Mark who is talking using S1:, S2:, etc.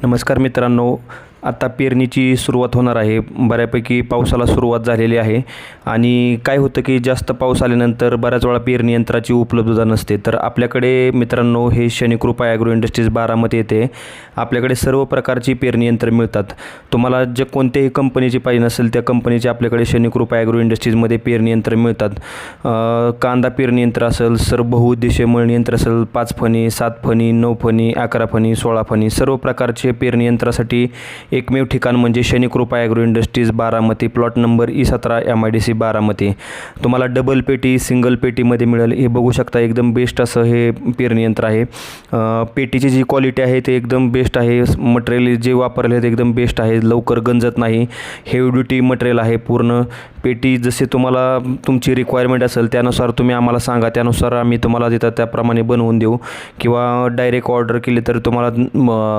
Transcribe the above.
S1: नमस्कार मित्रांनो, आता पेरणीची सुरुवात होणार आहे. बऱ्यापैकी पावसाला सुरुवात झालेली आहे आणि काय होतं की जास्त पाऊस आल्यानंतर बऱ्याच वेळा पेरणी यंत्राची उपलब्धता नसते. तर आपल्याकडे मित्रांनो हे शनिकृपा ॲग्रो इंडस्ट्रीज बारामती येथे आपल्याकडे सर्व प्रकारची पेरणी यंत्र मिळतात. तुम्हाला जे कोणत्याही कंपनीची पाहिजे नसेल त्या कंपनीचे आपल्याकडे शनिकृपा ॲग्रो इंडस्ट्रीजमध्ये पेरणी यंत्र मिळतात. कांदा पेरणी यंत्र असेल, बहुउद्देशीय मळणी यंत्र असेल, 5 फणी, 7 फणी, 9 फणी, 11 फणी, 16 फणी, सर्व प्रकारचे पेरणी यंत्रासाठी एकमेव ठिकाण म्हणजे Shanikrupa agro industries Baramati, plot number E17 MIDC Baramati. तुम्हाला डबल पेटी, सिंगल पेटीमध्ये मिळेल. हे बघू शकता, एकदम बेस्ट असं हे पेरणी यंत्र आहे. पेटीची जी क्वालिटी आहे ते एकदम बेस्ट आहे. मटेरियल जे वापरले आहे ते एकदम बेस्ट आहे. लवकर गंजत नाही. हेवी ड्युटी मटेरियल आहे पूर्ण. पेटी जसे तुम्हाला तुमची रिक्वायरमेंट असेल त्यानुसार तुम्ही आम्हाला सांगा, त्यानुसार आम्ही तुम्हाला देतात त्याप्रमाणे बनवून देऊ, किंवा डायरेक्ट ऑर्डर केली तर तुम्हाला